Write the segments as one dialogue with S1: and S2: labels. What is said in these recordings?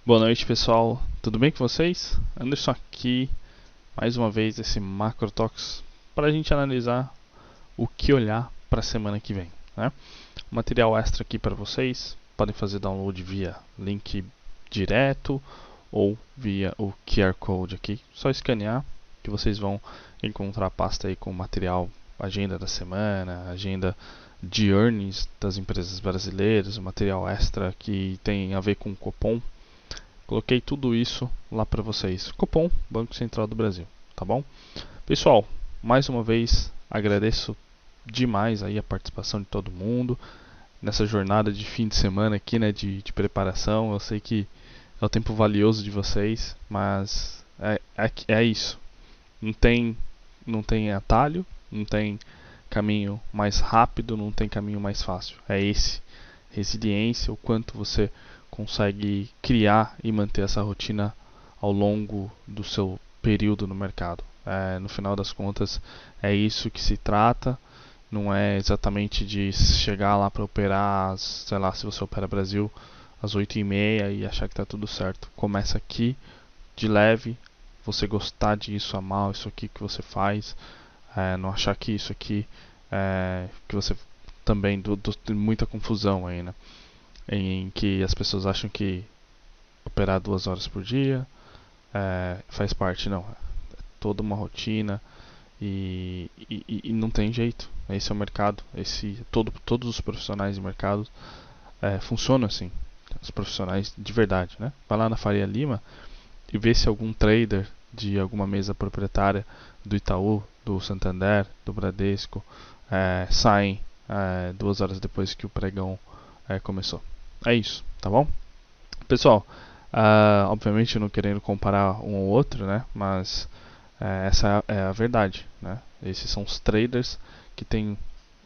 S1: Boa noite, pessoal. Tudo bem com vocês? Anderson aqui, mais uma vez esse Macro Talks para a gente analisar o que olhar para a semana que vem, né? Material extra aqui para vocês. Podem fazer download via link direto ou via o QR Code aqui. Só escanear que vocês vão encontrar a pasta aí com material, agenda da semana, agenda de earnings das empresas brasileiras, o material extra que tem a ver com o Copom. Coloquei tudo isso lá para vocês. Copom, Banco Central do Brasil, tá bom? Pessoal, mais uma vez agradeço demais aí a participação de todo mundo nessa jornada de fim de semana aqui, né, de preparação. Eu sei que é o tempo valioso de vocês, mas é isso. Não tem, não tem atalho, não tem caminho mais rápido, não tem caminho mais fácil. É esse. Resiliência, o quanto você consegue criar e manter essa rotina ao longo do seu período no mercado. No final das contas, é isso que se trata. Não é exatamente de chegar lá para operar, sei lá, se você opera Brasil às 8h30 e achar que está tudo certo. Começa aqui, de leve, você gostar disso, amar isso aqui que você faz, não achar que isso aqui que você também tem muita confusão aí, né? Em que as pessoas acham que operar 2 horas por dia faz parte, não. É toda uma rotina e não tem jeito. Esse é o mercado. Todos os profissionais de mercado funcionam assim. Os profissionais de verdade, né? Vai lá na Faria Lima e vê se algum trader de alguma mesa proprietária do Itaú, do Santander, do Bradesco saem 2 horas depois que o pregão começou. É isso, tá bom? Pessoal, obviamente não querendo comparar um ao outro, né? Mas essa é a verdade, né? Esses são os traders que têm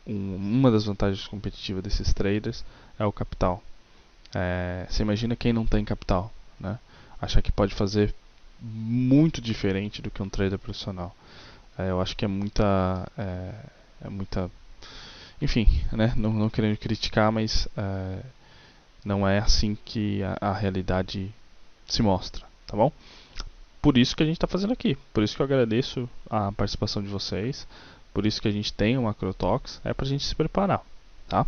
S1: uma das vantagens competitivas desses traders é o capital. Você imagina quem não tem capital, né? Achar que pode fazer muito diferente do que um trader profissional. Eu acho que é muita, enfim, né? Não querendo criticar, mas não é assim que a realidade se mostra, tá bom? Por isso que a gente está fazendo aqui. Por isso que eu agradeço a participação de vocês. Por isso que a gente tem o Macrotalks. É para a gente se preparar, tá?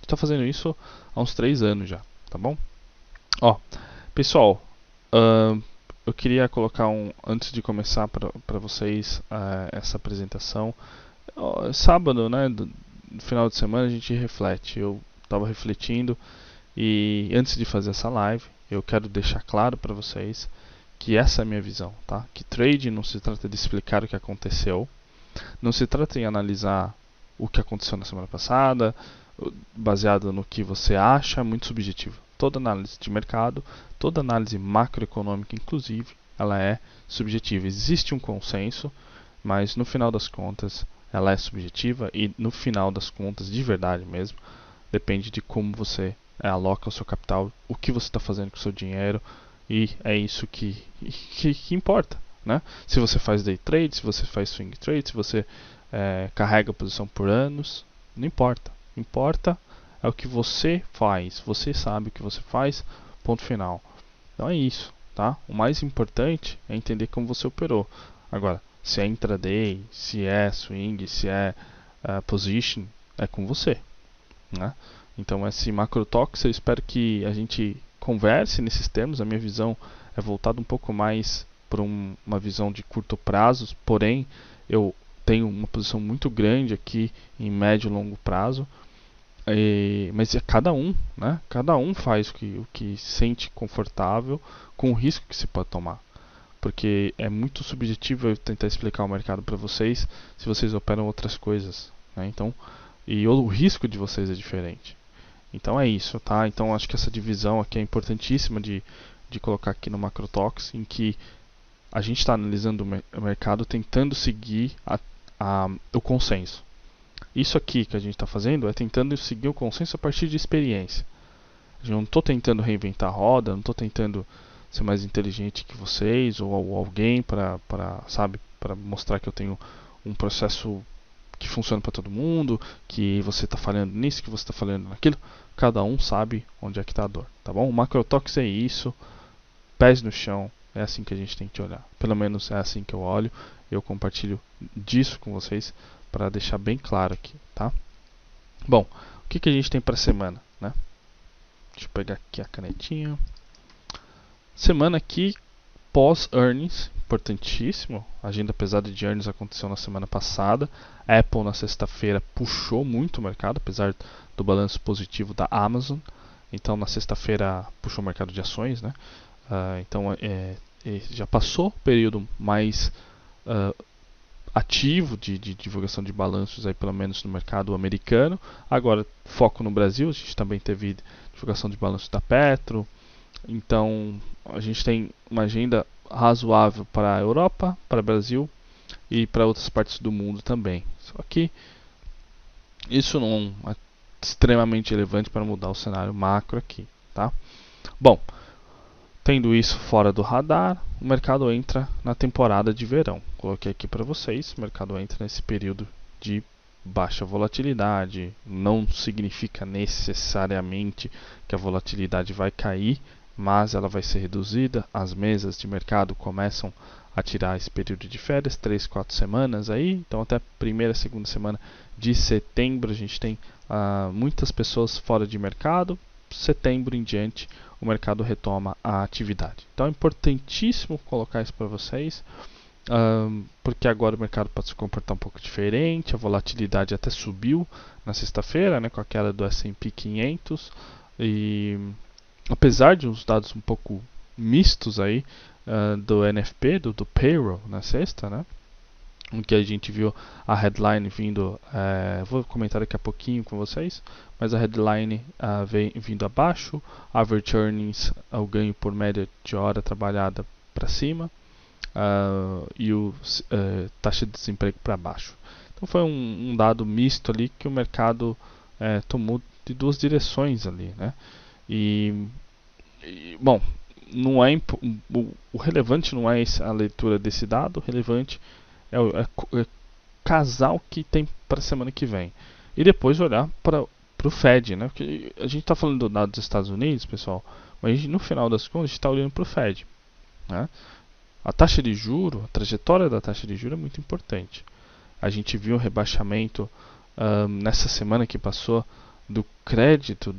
S1: Estou fazendo isso há uns 3 anos já, tá bom? Ó, pessoal, eu queria colocar antes de começar para vocês essa apresentação. Sábado, né, no final de semana a gente reflete. Eu estava refletindo e antes de fazer essa live, eu quero deixar claro para vocês que essa é a minha visão, tá? Que trade não se trata de explicar o que aconteceu, não se trata em analisar o que aconteceu na semana passada, baseado no que você acha, é muito subjetivo. Toda análise de mercado, toda análise macroeconômica, inclusive, ela é subjetiva. Existe um consenso, mas no final das contas, ela é subjetiva e no final das contas, de verdade mesmo, depende de como você aloca o seu capital, o que você está fazendo com o seu dinheiro e é isso que importa, né? Se você faz day trade, se você faz swing trade, se você carrega a posição por anos, não importa. Importa é o que você faz. Você sabe o que você faz. Ponto final. Então é isso, tá? O mais importante é entender como você operou. Agora, se é intraday, se é swing, se é position, é com você, né? Então esse macro talks eu espero que a gente converse nesses termos. A minha visão é voltada um pouco mais para uma visão de curto prazo, porém eu tenho uma posição muito grande aqui em médio e longo prazo. Mas é cada um, né? Cada um faz o que sente confortável com o risco que se pode tomar. Porque é muito subjetivo eu tentar explicar o mercado para vocês se vocês operam outras coisas, né? Então, e o risco de vocês é diferente. Então é isso, tá? Então acho que essa divisão aqui é importantíssima de colocar aqui no MacroTalks, em que a gente está analisando o mercado tentando seguir o consenso. Isso aqui que a gente está fazendo é tentando seguir o consenso a partir de experiência. Eu não estou tentando reinventar a roda, não estou tentando ser mais inteligente que vocês ou alguém sabe, para mostrar que eu tenho um processo que funciona para todo mundo, que você está falhando nisso, que você está falhando naquilo. Cada um sabe onde é que está a dor, tá bom? O MacroTalks é isso. pés no chão, é assim que a gente tem que olhar. Pelo menos é assim que eu olho. Eu compartilho disso com vocês para deixar bem claro aqui, tá? Bom, o que a gente tem para a semana, né? Deixa eu pegar aqui a canetinha. Semana aqui pós-earnings, importantíssimo. A agenda pesada de earnings aconteceu na semana passada. A Apple na sexta-feira puxou muito o mercado, apesar do balanço positivo da Amazon. Então na sexta-feira puxou o mercado de ações, né? Então já passou o período mais ativo de divulgação de balanços, aí, pelo menos no mercado americano. Agora, foco no Brasil, a gente também teve divulgação de balanços da Petro. Então, a gente tem uma agenda razoável para a Europa, para o Brasil e para outras partes do mundo também. Só que isso não é extremamente relevante para mudar o cenário macro aqui, tá? Bom, tendo isso fora do radar, o mercado entra na temporada de verão. Coloquei aqui para vocês, o mercado entra nesse período de baixa volatilidade. Não significa necessariamente que a volatilidade vai cair, mas ela vai ser reduzida. As mesas de mercado começam a tirar esse período de férias, 3, 4 semanas aí. Então até a primeira, segunda semana de setembro a gente tem muitas pessoas fora de mercado. Setembro em diante o mercado retoma a atividade. Então é importantíssimo colocar isso para vocês, porque agora o mercado pode se comportar um pouco diferente. A volatilidade até subiu na sexta-feira, né, com a queda do S&P 500, e apesar de uns dados um pouco mistos aí do NFP, do payroll na sexta, né, em que a gente viu a headline vindo, vou comentar daqui a pouquinho com vocês, mas a headline vem vindo abaixo, average earnings, o ganho por média de hora trabalhada para cima, e o taxa de desemprego para baixo. Então foi um dado misto ali que o mercado tomou de duas direções ali, né? Bom, não é o relevante não é a leitura desse dado, o relevante é casar o que tem para a semana que vem. E depois olhar para o Fed, né? Porque a gente está falando do dado dos Estados Unidos, pessoal, mas no final das contas a gente está olhando para o Fed, né? A taxa de juro, a trajetória da taxa de juro é muito importante. A gente viu um rebaixamento nessa semana que passou do crédito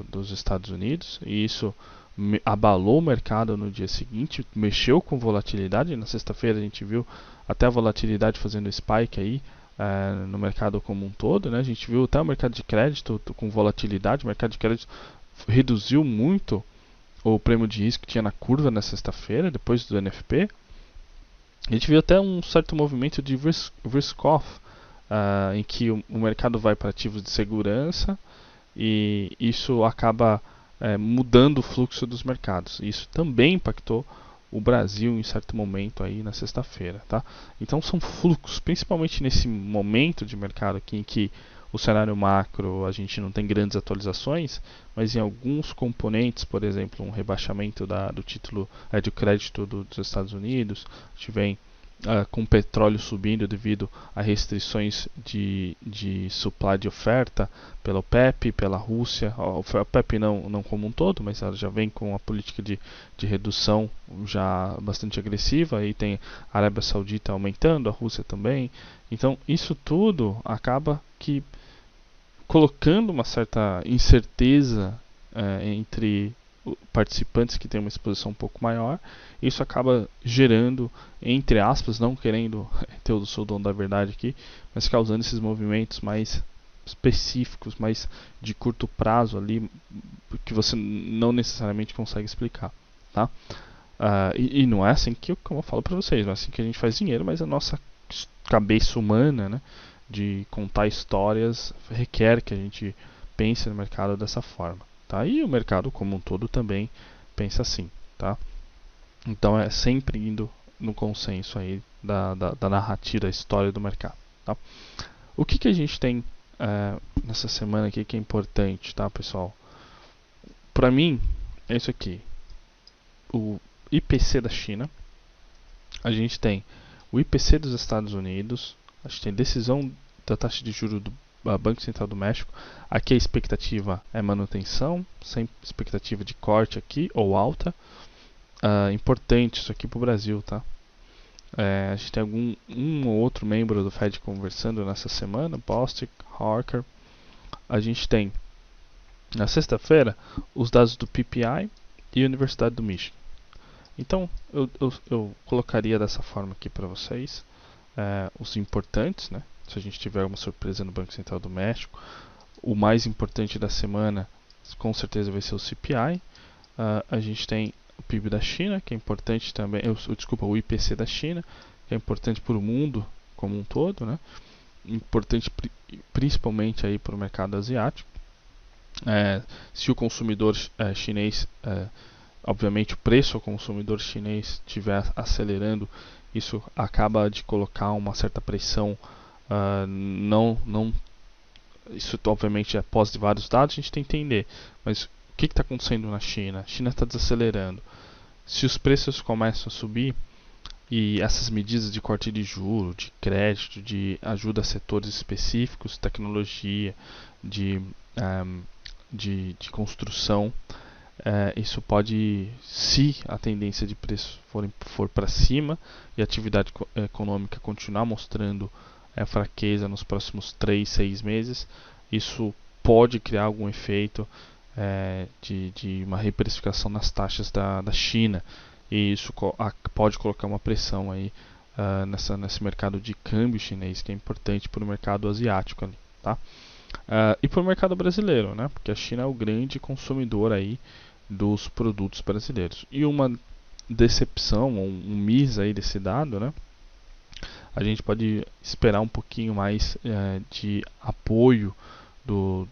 S1: dos Estados Unidos, e isso abalou o mercado no dia seguinte, mexeu com volatilidade. Na sexta-feira a gente viu até a volatilidade fazendo spike aí no mercado como um todo, né? A gente viu até o mercado de crédito com volatilidade. O mercado de crédito reduziu muito o prêmio de risco que tinha na curva na sexta-feira, depois do NFP. A gente viu até um certo movimento de risk-off, em que o mercado vai para ativos de segurança, e isso acaba mudando o fluxo dos mercados. Isso também impactou o Brasil em certo momento aí na sexta-feira, tá? Então são fluxos, principalmente nesse momento de mercado aqui em que o cenário macro a gente não tem grandes atualizações, mas em alguns componentes, por exemplo, um rebaixamento do título de crédito dos Estados Unidos, a gente vem com o petróleo subindo devido a restrições de supply de oferta pela OPEP, pela Rússia. A OPEP não como um todo, mas ela já vem com uma política de redução já bastante agressiva, e tem a Arábia Saudita aumentando, a Rússia também. Então isso tudo acaba que colocando uma certa incerteza entre participantes que têm uma exposição um pouco maior. Isso acaba gerando, entre aspas, não querendo ter o seu dono da verdade aqui, mas causando esses movimentos mais específicos, mais de curto prazo ali, que você não necessariamente consegue explicar, tá? E não é assim que como eu falo para vocês, não é assim que a gente faz dinheiro, mas a nossa cabeça humana, né, de contar histórias, requer que a gente pense no mercado dessa forma, tá? E o mercado como um todo também pensa assim, tá? Então é sempre indo no consenso aí da narrativa, da história do mercado, tá? O que a gente tem nessa semana aqui que é importante, tá, pessoal? Para mim é isso aqui: o IPC da China, a gente tem o IPC dos Estados Unidos, a gente tem decisão da taxa de juros do Banco Central do México. Aqui a expectativa é manutenção, sem expectativa de corte aqui ou alta. importante isso aqui para o Brasil, tá? A gente tem um ou outro membro do Fed conversando nessa semana, Bostic, Harker. A gente tem na sexta-feira os dados do PPI e a Universidade do Michigan. Então eu colocaria dessa forma aqui para vocês os importantes, né? Se a gente tiver uma surpresa no Banco Central do México, o mais importante da semana com certeza vai ser o CPI. A gente tem o PIB da China, que é importante também, o IPC da China, que é importante para o mundo como um todo, né? Importante principalmente aí para o mercado asiático. Se o consumidor chinês, obviamente o preço ao consumidor chinês estiver acelerando, isso acaba de colocar uma certa pressão. Isso obviamente é após vários dados, a gente tem que entender, mas o que está acontecendo na China? A China está desacelerando. Se os preços começam a subir e essas medidas de corte de juros, de crédito, de ajuda a setores específicos, tecnologia, de construção, isso pode, se a tendência de preço for para cima e a atividade econômica continuar mostrando fraqueza nos próximos 3, 6 meses, isso pode criar algum efeito de uma reprecificação nas taxas da China, e isso pode colocar uma pressão aí nesse mercado de câmbio chinês, que é importante para o mercado asiático ali, tá? E para o mercado brasileiro, né? Porque a China é o grande consumidor aí dos produtos brasileiros. E uma decepção, um miss aí desse dado, né? A gente pode esperar um pouquinho mais de apoio dos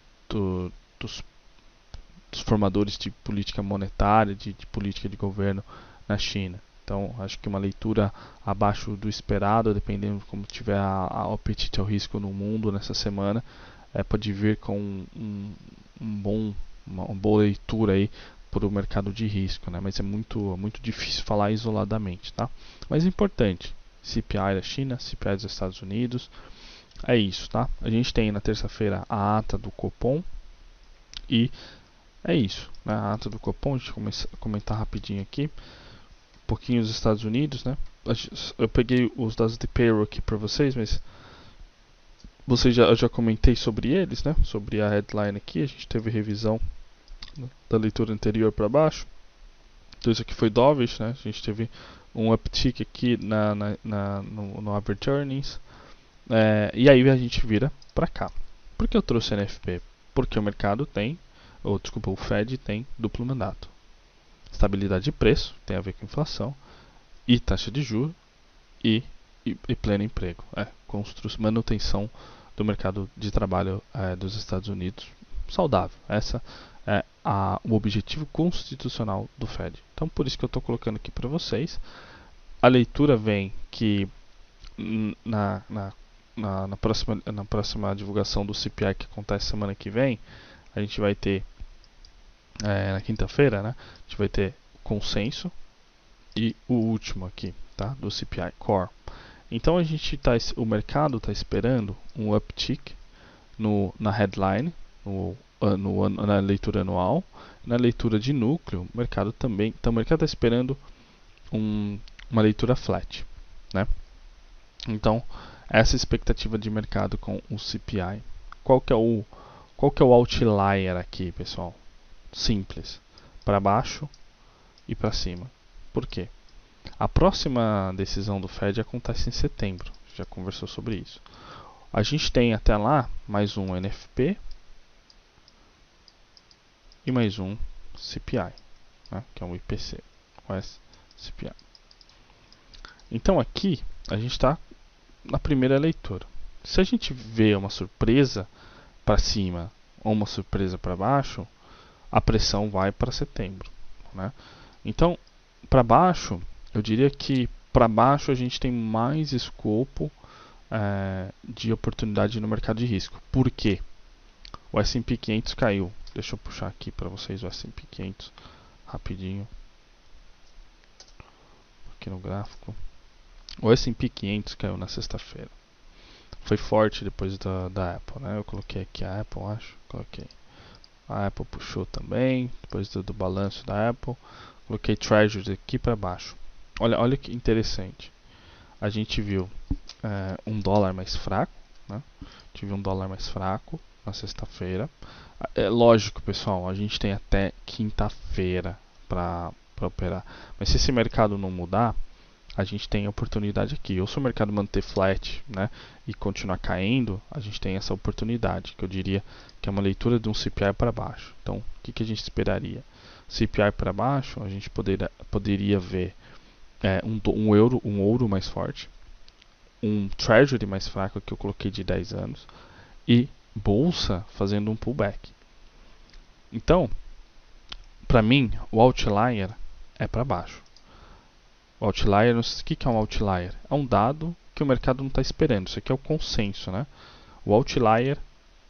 S1: formadores de política monetária, de política de governo na China. Então, acho que uma leitura abaixo do esperado, dependendo de como tiver o apetite ao risco no mundo nessa semana, pode vir com uma boa leitura aí para o mercado de risco, né? Mas é muito difícil falar isoladamente, tá? Mas é importante. CPI da China, CPI dos Estados Unidos, é isso, tá? A gente tem na terça-feira a ata do Copom e é isso, né? A ata do Copom, a gente comentar rapidinho aqui, um pouquinho dos Estados Unidos, né? Eu peguei os dados de payroll aqui para vocês, mas eu já comentei sobre eles, né? Sobre a headline aqui, a gente teve revisão da leitura anterior para baixo. Então isso aqui foi dovish, né? A gente teve um uptick aqui no average earnings. E aí a gente vira para cá. Por que eu trouxe NFP? Porque o mercado tem, o Fed tem duplo mandato. Estabilidade de preço, tem a ver com inflação, e taxa de juros, e pleno emprego. Manutenção do mercado de trabalho dos Estados Unidos saudável. Essa é o objetivo constitucional do Fed. Então, por isso que eu estou colocando aqui para vocês. A leitura vem que na próxima divulgação do CPI, que acontece semana que vem, a gente vai ter na quinta-feira, né? A gente vai ter consenso e o último aqui, tá? Do CPI Core. Então o mercado está esperando um uptick na headline, na leitura anual, na leitura de núcleo. O mercado também, então o mercado está esperando uma leitura flat, né? Então essa expectativa de mercado com o CPI. Qual que é o outlier aqui, pessoal? Simples, para baixo e para cima. Por quê? A próxima decisão do Fed acontece em setembro. Já conversou sobre isso. A gente tem até lá mais um NFP e mais um CPI, né, que é um IPC, CPI. Então aqui a gente está na primeira leitura. Se a gente vê uma surpresa para cima ou uma surpresa para baixo, a pressão vai para setembro, né? Então, para baixo, eu diria que para baixo a gente tem mais escopo de oportunidade no mercado de risco. Por quê? O S&P 500 caiu. Deixa eu puxar aqui para vocês o S&P 500 rapidinho. Aqui no gráfico. O S&P 500 caiu na sexta-feira. Foi forte depois da Apple, né? Eu coloquei aqui a Apple, acho. Coloquei. A Apple puxou também, depois do balanço da Apple. Coloquei Treasury aqui para baixo. Olha que interessante. A gente viu um dólar mais fraco, né? Tive um dólar mais fraco na sexta-feira. É lógico, pessoal, a gente tem até quinta-feira para operar. Mas se esse mercado não mudar, a gente tem a oportunidade aqui. Ou se o mercado manter flat, né, e continuar caindo, a gente tem essa oportunidade, que eu diria que é uma leitura de um CPI para baixo. Então, o que a gente esperaria? CPI para baixo, a gente poderia ver um ouro mais forte, um treasury mais fraco que eu coloquei de 10 anos e bolsa fazendo um pullback. Então, para mim, o outlier é para baixo. O outlier, o que é um outlier? É um dado que o mercado não está esperando. Isso aqui é o consenso, né? O outlier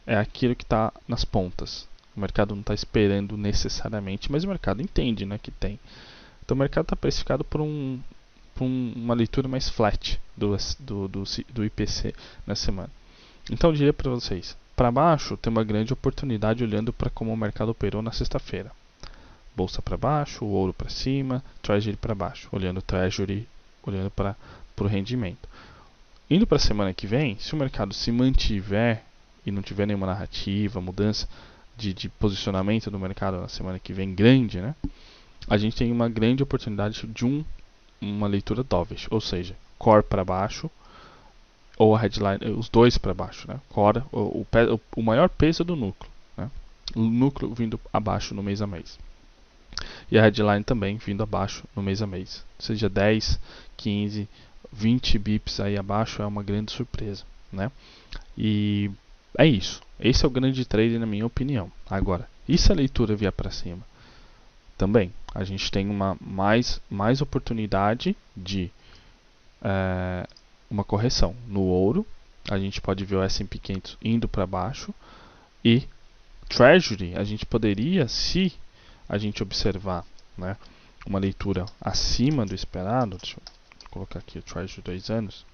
S1: é aquilo que está nas pontas. O mercado não está esperando necessariamente, mas o mercado entende, né, que tem. Então o mercado está precificado por uma leitura mais flat do IPC na semana. Então eu diria para vocês, para baixo tem uma grande oportunidade olhando para como o mercado operou na sexta-feira. Bolsa para baixo, o ouro para cima, Treasury para baixo, olhando o Treasury, olhando para o rendimento. Indo para a semana que vem, se o mercado se mantiver e não tiver nenhuma narrativa, mudança de posicionamento do mercado na semana que vem grande, né, a gente tem uma grande oportunidade de uma leitura dovish, ou seja, core para baixo ou a headline, os dois para baixo, né? Core, o maior peso do núcleo, né? O núcleo vindo abaixo no mês a mês. E a headline também vindo abaixo no mês a mês. Seja 10, 15, 20 bips aí abaixo é uma grande surpresa, né? E é isso. Esse é o grande trade na minha opinião. Agora, e se a leitura vier para cima? Também, a gente tem uma mais oportunidade de uma correção. No ouro, a gente pode ver o S&P 500 indo para baixo e Treasury, a gente poderia, se a gente observar, né, uma leitura acima do esperado, deixa eu colocar aqui o Treasury 2 anos,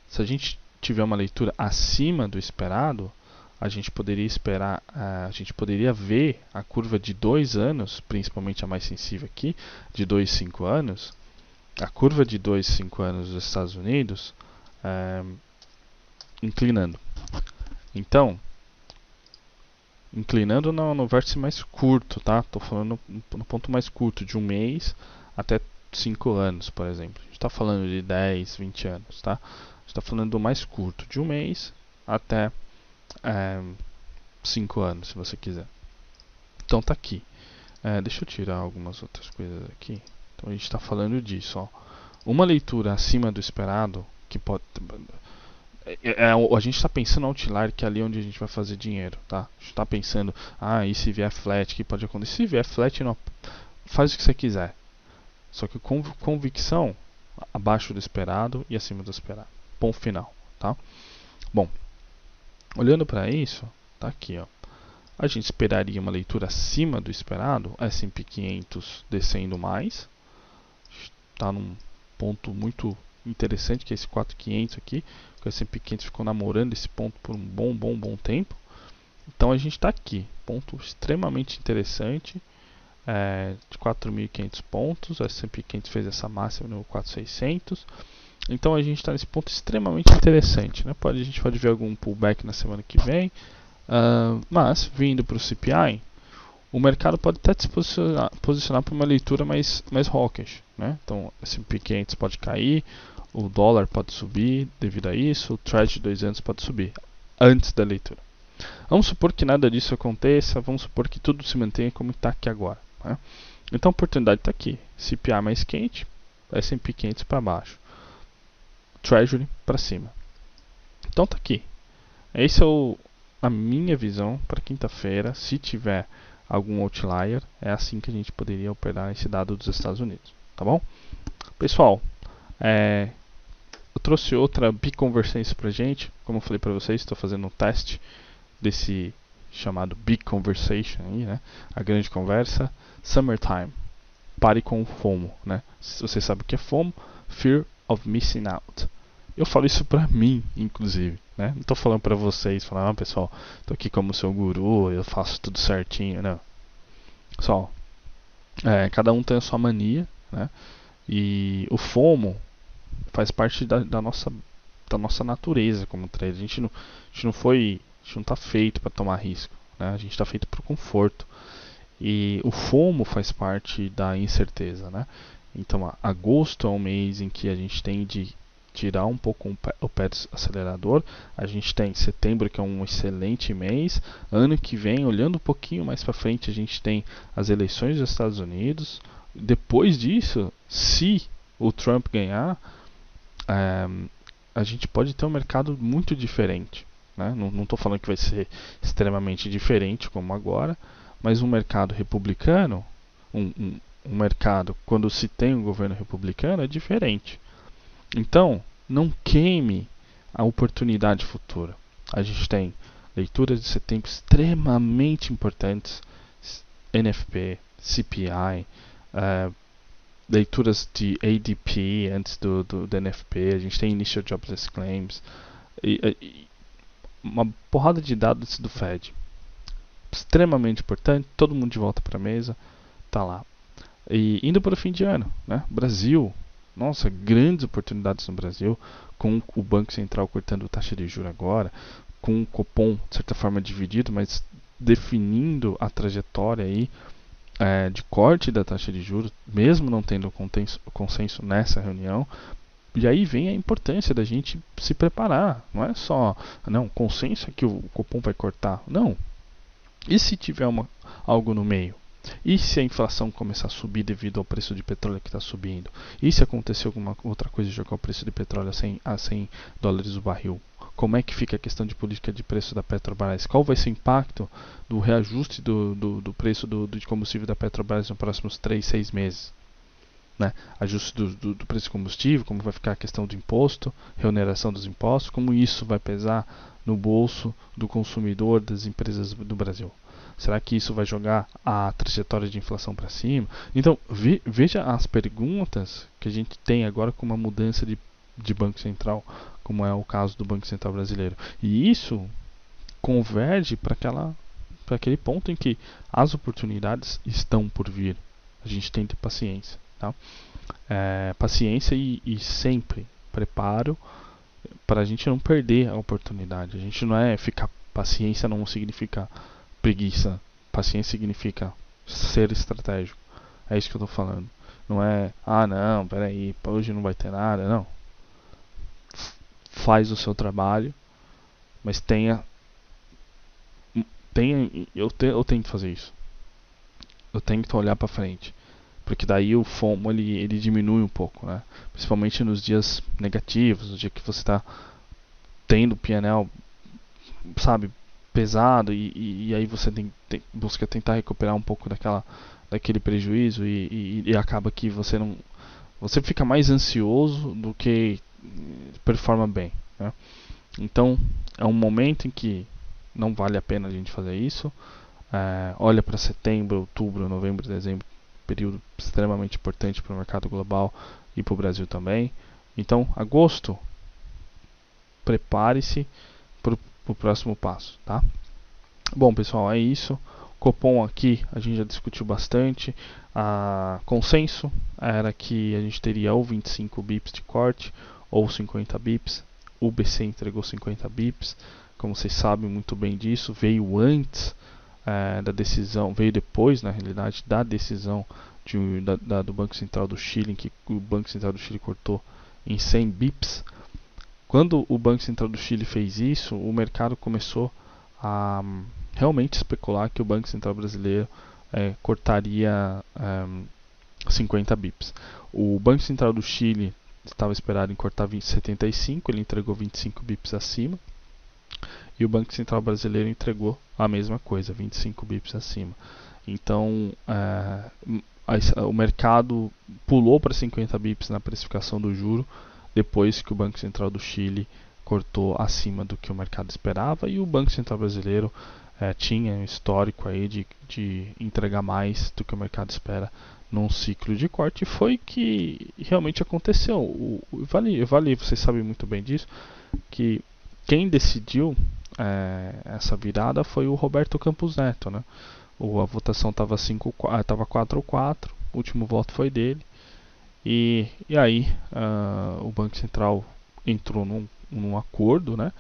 S1: se a gente tiver uma leitura acima do esperado, a gente poderia esperar, a gente poderia ver a curva de 2 anos, principalmente a mais sensível aqui, de 2 e 5 anos, a curva de 2 e 5 anos dos Estados Unidos inclinando. Então, inclinando no vértice mais curto, tá? Estou falando no ponto mais curto, de um mês até 5 anos, por exemplo. A gente está falando de 10, 20 anos, tá? A gente está falando do mais curto, de um mês até 5 anos, se você quiser. Então tá aqui. Deixa eu tirar algumas outras coisas aqui. Então a gente está falando disso, ó. Uma leitura acima do esperado, que pode... a gente está pensando no outlier, que é ali onde a gente vai fazer dinheiro, tá? A gente está pensando, e se vier flat, o que pode acontecer? Se vier flat, não, faz o que você quiser. Só que com convicção, abaixo do esperado e acima do esperado. Ponto final, tá? Bom, olhando para isso, tá aqui, ó. A gente esperaria uma leitura acima do esperado, S&P 500 descendo mais. Está num ponto muito interessante, que é esse 4.500 aqui. O S&P 500 ficou namorando esse ponto por um bom tempo. Então a gente está aqui, ponto extremamente interessante, de 4.500 pontos. O S&P 500 fez essa máxima no 4.600. Então a gente está nesse ponto extremamente interessante, né? A gente pode ver algum pullback na semana que vem. Mas, vindo para o CPI, o mercado pode até se posicionar para uma leitura mais hawkish, né? Então, o S&P 500 pode cair, o dólar pode subir devido a isso, o Treasury de 2 anos pode subir antes da leitura. Vamos supor que nada disso aconteça, vamos supor que tudo se mantenha como está aqui agora, né? Então, a oportunidade está aqui. CPI mais quente, S&P 500 para baixo, Treasury para cima. Então, está aqui. Esse é a minha visão para quinta-feira. Se tiver algum outlier, é assim que a gente poderia operar esse dado dos Estados Unidos, tá bom? Pessoal, eu trouxe outra Big Conversation pra gente. Como eu falei para vocês, estou fazendo um teste desse chamado Big Conversation aí, né? A grande conversa. Summertime. Pare com o FOMO, né? Se você sabe o que é FOMO, Fear of Missing Out. Eu falo isso pra mim, inclusive, né? Não tô falando pra vocês, falando, pessoal, tô aqui como seu guru, eu faço tudo certinho, não. Pessoal, Cada um tem a sua mania, né? E o FOMO faz parte da nossa natureza como trader. A gente não foi, a gente não está feito para tomar risco, né? A gente está feito para o conforto. E o FOMO faz parte da incerteza, né? Então, agosto é um mês em que a gente tem de tirar um pouco o pé do acelerador. A gente tem setembro, que é um excelente mês. Ano que vem, olhando um pouquinho mais para frente, a gente tem as eleições dos Estados Unidos. Depois disso, se o Trump ganhar, a gente pode ter um mercado muito diferente. Né? Não estou falando que vai ser extremamente diferente como agora, mas um mercado republicano, um mercado quando se tem um governo republicano é diferente. Então, não queime a oportunidade futura. A gente tem leituras de setembro extremamente importantes, NFP, CPI, leituras de ADP antes do NFP, a gente tem Initial Jobless Claims, uma porrada de dados do Fed. Extremamente importante, todo mundo de volta para a mesa, tá lá. E indo para o fim de ano, né? Brasil, nossa, grandes oportunidades no Brasil, com o Banco Central cortando taxa de juros agora, com o Copom, de certa forma, dividido, mas definindo a trajetória aí de corte da taxa de juros, mesmo não tendo consenso nessa reunião. E aí vem a importância da gente se preparar. Não é só, não, consenso é que o Copom vai cortar. Não. E se tiver algo no meio? E se a inflação começar a subir devido ao preço de petróleo que está subindo? E se acontecer alguma outra coisa e jogar o preço de petróleo a 100 dólares o barril? Como é que fica a questão de política de preço da Petrobras? Qual vai ser o impacto do reajuste do preço de combustível da Petrobras nos próximos 3, 6 meses? Né? Ajuste do preço de combustível, como vai ficar a questão do imposto, reoneração dos impostos, como isso vai pesar no bolso do consumidor das empresas do Brasil. Será que isso vai jogar a trajetória de inflação para cima? Então, veja as perguntas que a gente tem agora com uma mudança de Banco Central, como é o caso do Banco Central brasileiro. E isso converge para aquele ponto em que as oportunidades estão por vir. A gente tem que ter paciência. Tá? Paciência e sempre preparo para a gente não perder a oportunidade. A gente não é ficar. Paciência não significa preguiça. Paciência significa ser estratégico. É isso que eu estou falando. Não é, não, peraí, hoje não vai ter nada. Não. Faz o seu trabalho, mas eu tenho que fazer isso. Eu tenho que olhar para frente. Porque daí o FOMO ele diminui um pouco, né? Principalmente nos dias negativos, no dia que você está tendo o PNL, sabe, pesado e aí você busca tentar recuperar um pouco daquele prejuízo e acaba que você fica mais ansioso do que performa bem, né? Então é um momento em que não vale a pena a gente fazer isso. Olha para setembro, outubro, novembro, dezembro, período extremamente importante para o mercado global e para o Brasil também. Então, agosto, prepare-se para o próximo passo, tá? Bom, pessoal, é isso. Copom aqui a gente já discutiu bastante. Consenso era que a gente teria ou 25 bips de corte ou 50 bips. O BC entregou 50 bips. Como vocês sabem muito bem disso, veio antes da decisão, veio depois, na realidade, da decisão do Banco Central do Chile, em que o Banco Central do Chile cortou em 100 bips. Quando o Banco Central do Chile fez isso, o mercado começou a realmente especular que o Banco Central brasileiro cortaria 50 bips. O Banco Central do Chile estava esperado em cortar 75, ele entregou 25 bips acima. E o Banco Central brasileiro entregou a mesma coisa, 25 bips acima. Então, o mercado pulou para 50 bips na precificação do juro, depois que o Banco Central do Chile cortou acima do que o mercado esperava, e o Banco Central brasileiro tinha um histórico aí de entregar mais do que o mercado espera num ciclo de corte, e foi que realmente aconteceu. Vale, vocês sabem muito bem disso, que quem decidiu essa virada foi o Roberto Campos Neto, né? A votação estava 4-4, o último voto foi dele. E aí o Banco Central entrou num acordo, né?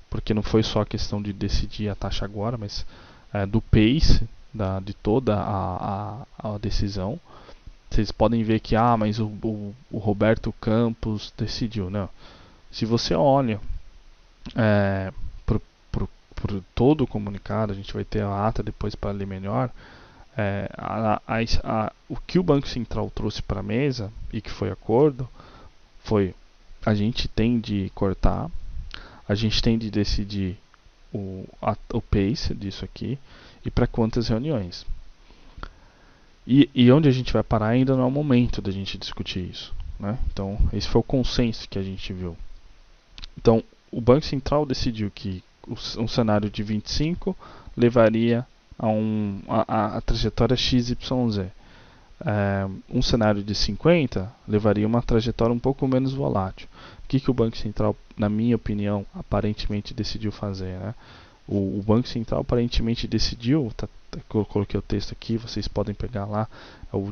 S1: Porque não foi só a questão de decidir a taxa agora, mas do pace de toda a decisão. Vocês podem ver que, mas o Roberto Campos decidiu. Não. Se você olha por todo o comunicado, a gente vai ter a ata depois para ler melhor. O que o Banco Central trouxe para a mesa e que foi acordo foi: a gente tem de cortar, a gente tem de decidir o pace disso aqui e para quantas reuniões. E onde a gente vai parar ainda não é o momento da gente discutir isso. Né? Então, esse foi o consenso que a gente viu. Então, o Banco Central decidiu que um cenário de 25 levaria a trajetória XYZ. Um cenário de 50 levaria uma trajetória um pouco menos volátil. O que o Banco Central, na minha opinião, aparentemente decidiu fazer? Né? O Banco Central aparentemente decidiu, eu coloquei o texto aqui, vocês podem pegar lá,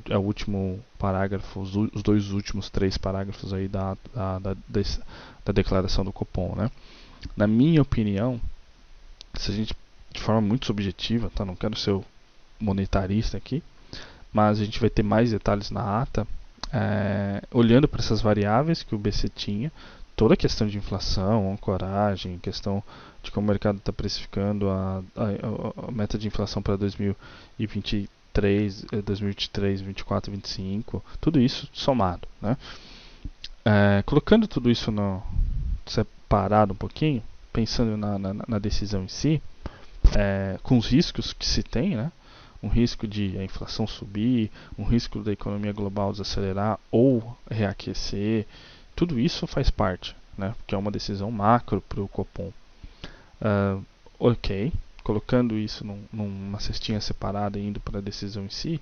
S1: é o último parágrafo, os dois últimos 3 parágrafos aí da declaração do Copom. Né? Na minha opinião, se a gente, de forma muito subjetiva, tá? Não quero ser o monetarista aqui, mas a gente vai ter mais detalhes na ata, olhando para essas variáveis que o BC tinha, toda a questão de inflação, ancoragem, questão de como o mercado está precificando a meta de inflação para 2023, 2023, 2024, 2025, tudo isso somado. Né? Colocando tudo isso separado um pouquinho, pensando na decisão em si, com os riscos que se tem, né? Um risco de a inflação subir, um risco da economia global desacelerar ou reaquecer, tudo isso faz parte, né? Porque é uma decisão macro para o Copom. Ok, colocando isso numa cestinha separada e indo para a decisão em si,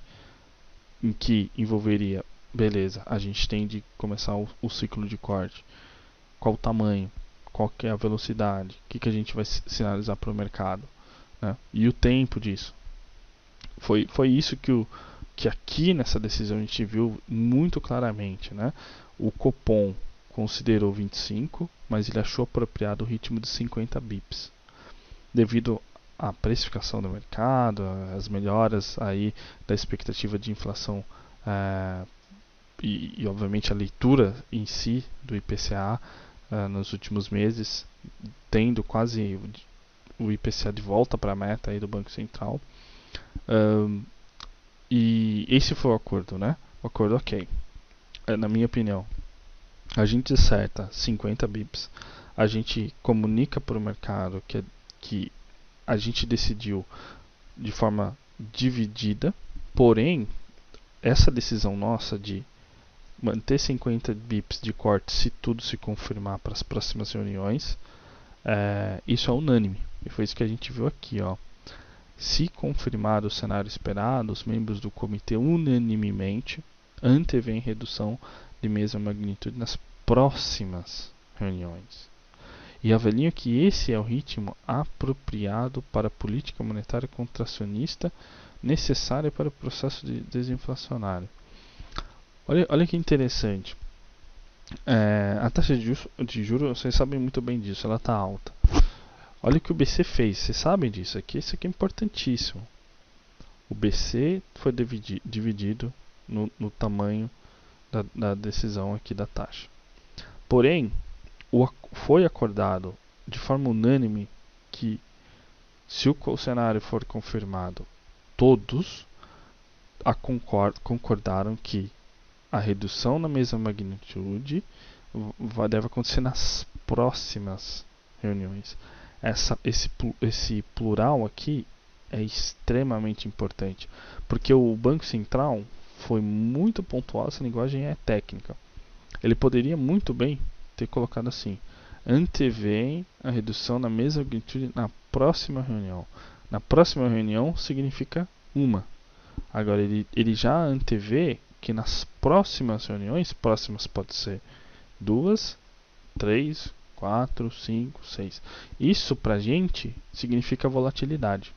S1: em que envolveria, beleza, a gente tem de começar o ciclo de corte, qual o tamanho, qual que é a velocidade, o que a gente vai sinalizar para o mercado, né? E o tempo disso. Foi isso que aqui nessa decisão a gente viu muito claramente. Né? O Copom considerou 25, mas ele achou apropriado o ritmo de 50 bips, devido à precificação do mercado, às melhoras aí da expectativa de inflação e obviamente a leitura em si do IPCA nos últimos meses, tendo quase o IPCA de volta para a meta aí do Banco Central. E esse foi o acordo, né? O acordo ok. Na minha opinião, a gente acerta 50 bips, a gente comunica para o mercado que a gente decidiu de forma dividida, porém, essa decisão nossa de manter 50 bips de corte se tudo se confirmar para as próximas reuniões, isso é unânime. E foi isso que a gente viu aqui, ó. Se confirmado o cenário esperado, os membros do comitê unanimemente antevêem redução de mesma magnitude nas próximas reuniões. E avaliam que esse é o ritmo apropriado para a política monetária contracionista necessária para o processo desinflacionário. Olha que interessante. A taxa de juros, vocês sabem muito bem disso, ela está alta. Olha o que o BC fez, vocês sabem disso aqui, isso aqui é importantíssimo. O BC foi dividido no tamanho da decisão aqui da taxa. Porém, foi acordado de forma unânime que, se o cenário for confirmado, todos concordaram que a redução na mesma magnitude deve acontecer nas próximas reuniões. Esse plural aqui é extremamente importante, porque o Banco Central foi muito pontual, essa linguagem é técnica. Ele poderia muito bem ter colocado assim: antevém a redução na mesma magnitude na próxima reunião. Na próxima reunião significa uma. Agora ele já antevê que nas próximas reuniões, próximas pode ser 2, 3, 4, 5, 6. Isso pra gente significa volatilidade.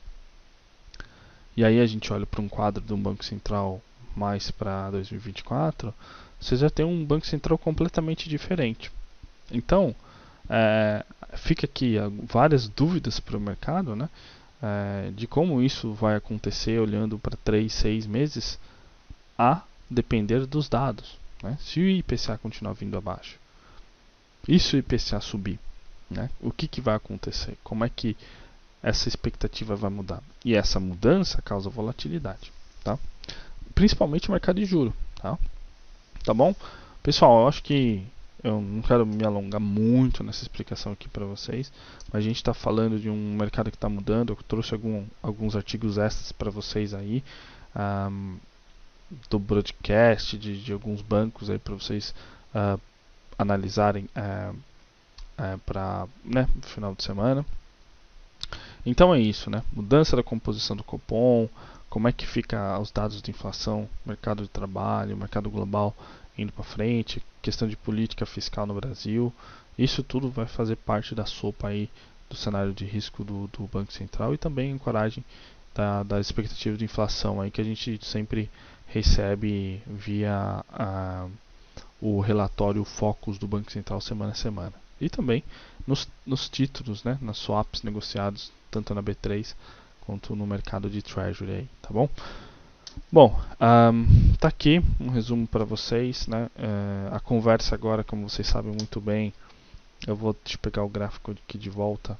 S1: e aí a gente olha para um quadro de um Banco Central mais para 2024, você já tem um Banco Central completamente diferente. Então, é, fica aqui várias dúvidas para o mercado, né? De como isso vai acontecer olhando para 3, 6 meses, a depender dos dados. Né? Se o IPCA continuar vindo abaixo, e se o IPCA subir, né? O que vai acontecer? Como é que essa expectativa vai mudar? E essa mudança causa volatilidade, tá? Principalmente o mercado de juros, tá bom? Pessoal, eu acho que eu não quero me alongar muito nessa explicação aqui para vocês, mas a gente está falando de um mercado que está mudando. Eu trouxe alguns artigos extras para vocês aí, um, do broadcast de alguns bancos aí para vocês analisarem para, né, no final de semana. Então é isso, né? Mudança da composição do Copom, como é que fica os dados de inflação, mercado de trabalho, mercado global indo para frente, questão de política fiscal no Brasil. Isso tudo vai fazer parte da sopa aí do cenário de risco do Banco Central e também encoragem da expectativa de inflação aí que a gente sempre recebe via o relatório Focus do Banco Central semana a semana. E também nos títulos, né, nas swaps negociados tanto na B3 quanto no mercado de Treasury aí, tá bom? Bom, tá aqui um resumo para vocês, né? A conversa agora, como vocês sabem muito bem, eu vou te pegar o gráfico aqui de volta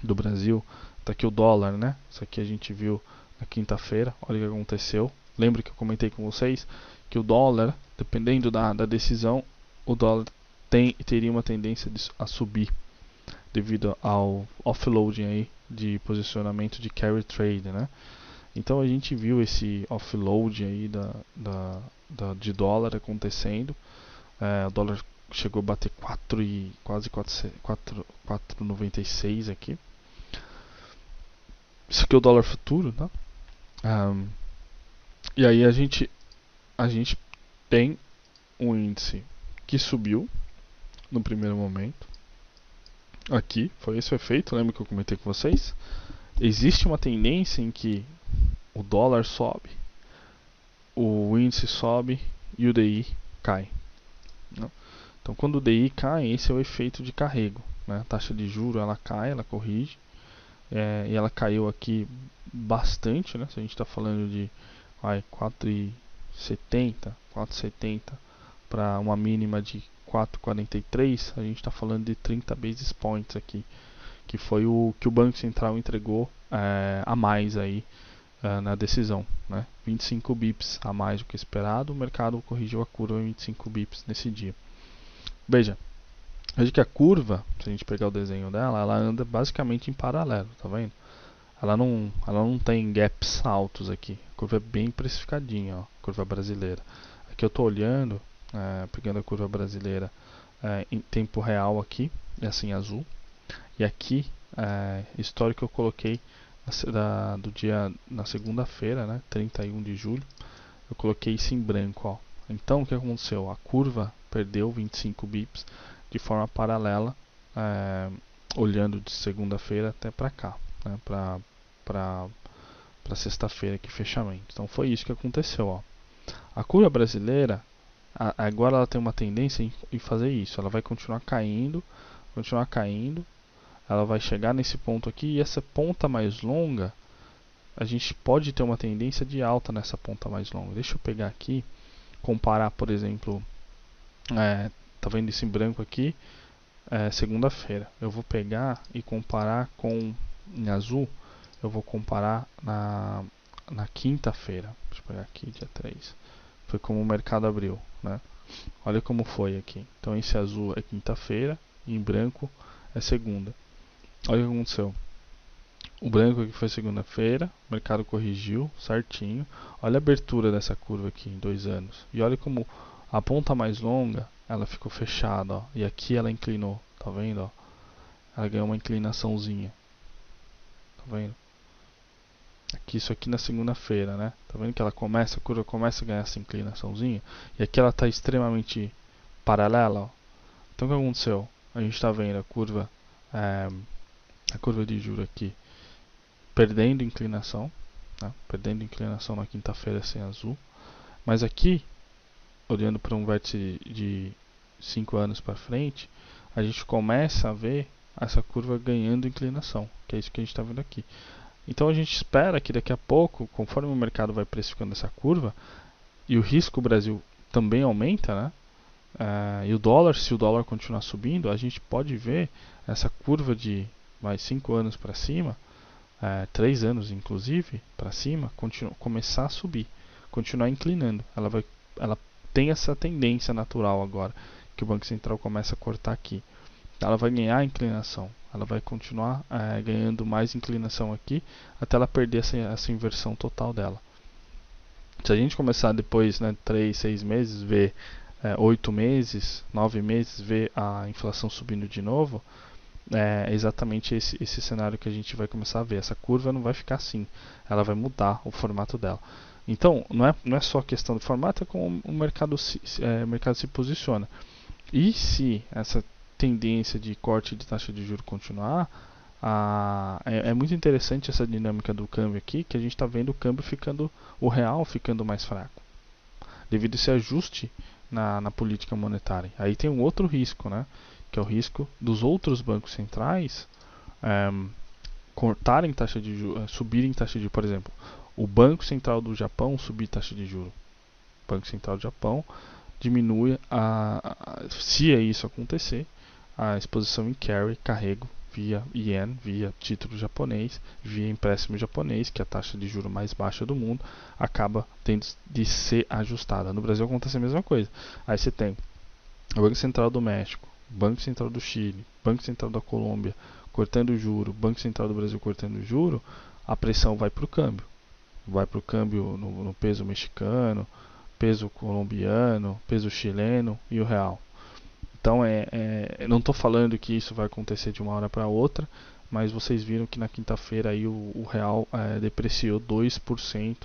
S1: do Brasil. Tá aqui o dólar, né? Isso aqui a gente viu na quinta-feira. Olha o que aconteceu. Lembra que eu comentei com vocês que o dólar, dependendo da decisão, o dólar teria uma tendência a subir devido ao offloading aí de posicionamento de carry trade, né? Então a gente viu esse offload aí de dólar acontecendo. O dólar chegou a bater 4 e quase 4,96 aqui. Isso aqui é o dólar futuro, tá? E aí a gente tem um índice que subiu no primeiro momento. Aqui foi esse o efeito, lembra que eu comentei com vocês? Existe uma tendência em que o dólar sobe, o índice sobe e o DI cai. Né? Então, quando o DI cai, esse é o efeito de carrego. Né? A taxa de juros ela cai, ela corrige, e ela caiu aqui bastante. Né? Se a gente está falando de 4,70 para uma mínima de 4,43, a gente está falando de 30 basis points aqui, que foi o que o Banco Central entregou a mais aí na decisão, né? 25 bips a mais do que esperado, o mercado corrigiu a curva em 25 bips nesse dia. Veja que a curva, se a gente pegar o desenho dela, ela anda basicamente em paralelo, tá vendo? Ela não tem gaps altos aqui, a curva é bem precificadinha, ó, curva brasileira. Aqui eu estou olhando, pegando a curva brasileira em tempo real aqui, é assim azul, e aqui histórico eu coloquei do dia na segunda-feira, né, 31 de julho, eu coloquei isso em branco, ó. Então o que aconteceu? A curva perdeu 25 bips de forma paralela, olhando de segunda-feira até para cá, né, para sexta-feira que fechamento. Então foi isso que aconteceu, ó. A curva brasileira agora ela tem uma tendência em fazer isso. Ela vai continuar caindo, ela vai chegar nesse ponto aqui e essa ponta mais longa, a gente pode ter uma tendência de alta nessa ponta mais longa. Deixa eu pegar aqui, comparar, por exemplo, tá vendo esse branco aqui? Segunda-feira. Eu vou pegar e comparar com em azul, eu vou comparar na quinta-feira. Deixa eu pegar aqui, dia 3. Foi como o mercado abriu, né? Olha como foi aqui. Então esse azul é quinta-feira e em branco é segunda. Olha o que aconteceu. O branco aqui foi segunda-feira, o mercado corrigiu certinho. Olha a abertura dessa curva aqui em 2 anos. E olha como a ponta mais longa, ela ficou fechada, ó. E aqui ela inclinou, tá vendo, ó? Ela ganhou uma inclinaçãozinha. Tá vendo? Aqui, isso aqui na segunda-feira, né? Tá vendo que ela a curva começa a ganhar essa inclinaçãozinha. E aqui ela está extremamente paralela, ó. Então o que aconteceu? A gente está vendo a curva de juros aqui perdendo inclinação, né? Perdendo inclinação na quinta-feira sem azul. Mas aqui, olhando para um vértice de 5 anos para frente, a gente começa a ver essa curva ganhando inclinação, que é isso que a gente está vendo aqui. Então a gente espera que daqui a pouco, conforme o mercado vai precificando essa curva, e o risco Brasil também aumenta, né? E o dólar, se o dólar continuar subindo, a gente pode ver essa curva de mais 5 anos para cima, 3 anos inclusive, para cima, começar a subir, continuar inclinando. Ela tem essa tendência natural agora, que o Banco Central começa a cortar aqui. Ela vai ganhar inclinação, ela vai continuar ganhando mais inclinação aqui, até ela perder essa inversão total dela. Se a gente começar depois, 3, 6 meses, ver 8 meses, 9 meses, ver a inflação subindo de novo, é exatamente esse cenário que a gente vai começar a ver. Essa curva não vai ficar assim, ela vai mudar o formato dela. Então, não é só questão do formato, é como o mercado se posiciona. E se essa tendência de corte de taxa de juros continuar, é muito interessante essa dinâmica do câmbio aqui, que a gente está vendo o câmbio o real ficando mais fraco, devido a esse ajuste na política monetária. Aí tem um outro risco, né, que é o risco dos outros bancos centrais cortarem taxa de juros, subirem taxa de juros. Por exemplo, o Banco Central do Japão subir taxa de juros. O Banco Central do Japão diminui, se isso acontecer, a exposição em carry, carrego, via yen, via título japonês, via empréstimo japonês, que é a taxa de juros mais baixa do mundo, acaba tendo de ser ajustada. No Brasil acontece a mesma coisa. Aí você tem o Banco Central do México, Banco Central do Chile, Banco Central da Colômbia cortando o juro, Banco Central do Brasil cortando o juro, a pressão vai para o câmbio. Vai para o câmbio no peso mexicano, peso colombiano, peso chileno e o real. Então, não estou falando que isso vai acontecer de uma hora para outra, mas vocês viram que na quinta-feira aí o real depreciou 2%,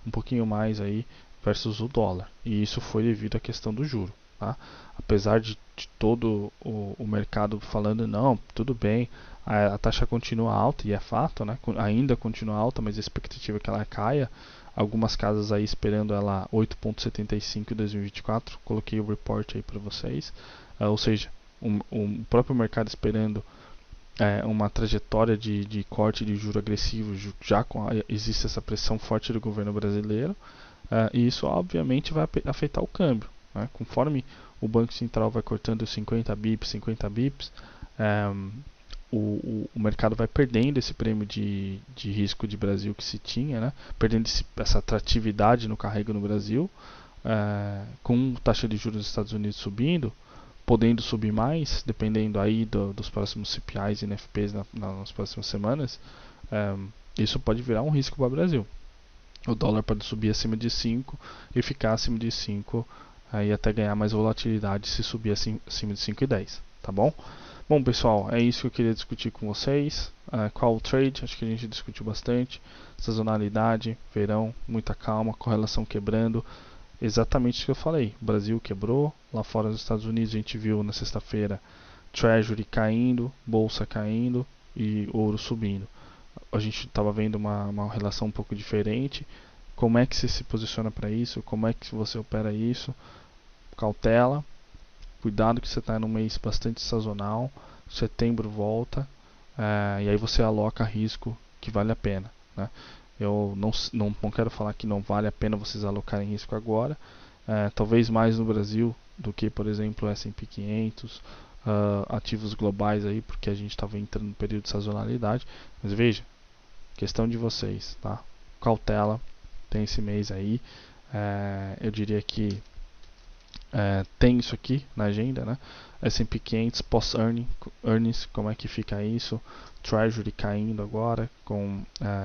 S1: um pouquinho mais aí, versus o dólar. E isso foi devido à questão do juro. Tá? Apesar de todo o mercado falando, não, tudo bem, a taxa continua alta, e é fato, né? Ainda continua alta, mas a expectativa é que ela caia. Algumas casas aí esperando ela 8,75 em 2024. Coloquei o report aí para vocês. Ou seja, o próprio mercado esperando uma trajetória de corte de juro agressivo, já existe essa pressão forte do governo brasileiro, e isso obviamente vai afetar o câmbio. Né? Conforme o Banco Central vai cortando 50 bips, o mercado vai perdendo esse prêmio de risco de Brasil que se tinha, né? Perdendo essa atratividade no carrego no Brasil, com taxa de juros dos Estados Unidos subindo, podendo subir mais, dependendo aí dos próximos CPIs e NFPs nas próximas semanas, isso pode virar um risco para o Brasil. O dólar pode subir acima de 5 e ficar acima de 5 e até ganhar mais volatilidade se subir acima de 5,10, tá bom? Bom, pessoal, é isso que eu queria discutir com vocês. Qual o trade? Acho que a gente discutiu bastante. Sazonalidade, verão, muita calma, correlação quebrando. Exatamente o que eu falei. O Brasil quebrou, lá fora dos Estados Unidos a gente viu na sexta-feira Treasury caindo, bolsa caindo e ouro subindo. A gente estava vendo uma relação um pouco diferente. Como é que você se posiciona para isso? Como é que você opera isso? Cautela, cuidado que você está num mês bastante sazonal. Setembro volta, e aí você aloca risco que vale a pena. Né? Eu não quero falar que não vale a pena vocês alocarem risco agora, talvez mais no Brasil do que, por exemplo, o S&P 500, ativos globais aí, porque a gente estava entrando no período de sazonalidade. Mas veja, questão de vocês, tá? Cautela, tem esse mês aí. Eu diria que tem isso aqui na agenda, né? S&P 500 post-earnings, como é que fica isso? Treasury caindo agora, com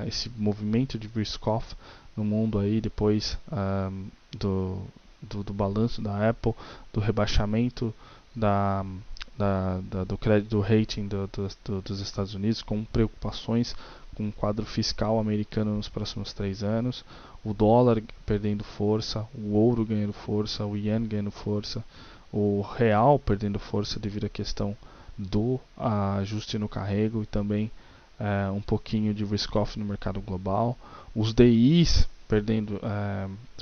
S1: esse movimento de risk-off no mundo aí, depois do balanço da Apple, do rebaixamento do crédito, do rating dos Estados Unidos, com preocupações com o quadro fiscal americano nos próximos 3 anos, o dólar perdendo força, o ouro ganhando força, o yen ganhando força, o real perdendo força devido à questão do ajuste no carrego e também um pouquinho de risk-off no mercado global, os DIs perdendo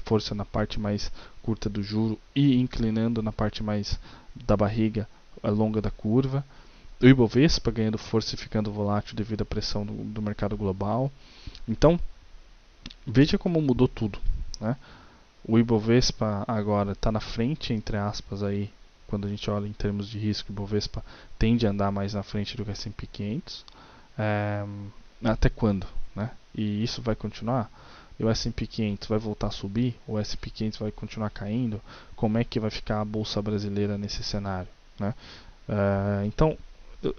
S1: força na parte mais curta do juro e inclinando na parte mais da barriga longa da curva, o Ibovespa ganhando força e ficando volátil devido à pressão do mercado global. Então, veja como mudou tudo, né? O Ibovespa agora está na frente, entre aspas, aí, quando a gente olha em termos de risco, o Ibovespa tende a andar mais na frente do que o S&P 500. Até quando, né? E isso vai continuar? E o S&P 500 vai voltar a subir? O S&P 500 vai continuar caindo? Como é que vai ficar a bolsa brasileira nesse cenário, né? Então,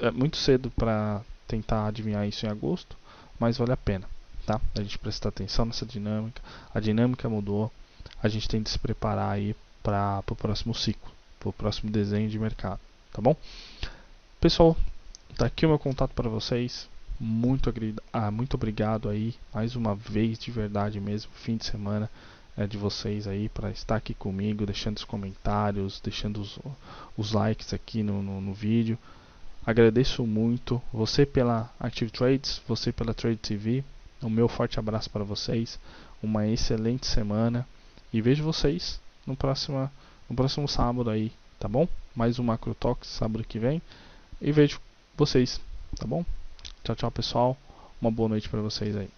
S1: é muito cedo para tentar adivinhar isso em agosto, mas vale a pena, tá? A gente prestar atenção nessa dinâmica. A dinâmica mudou. A gente tem de se preparar aí para o próximo ciclo, para o próximo desenho de mercado, tá bom? Pessoal, tá aqui o meu contato para vocês. Muito obrigado aí mais uma vez, de verdade mesmo, fim de semana de vocês aí para estar aqui comigo, deixando os comentários, deixando os likes aqui no vídeo. Agradeço muito você pela Active Trades, você pela Trade TV. O meu forte abraço para vocês. Uma excelente semana e vejo vocês no próximo sábado aí, tá bom? Mais um Macro Talks sábado que vem e vejo vocês, tá bom? Tchau, tchau, pessoal. Uma boa noite para vocês aí.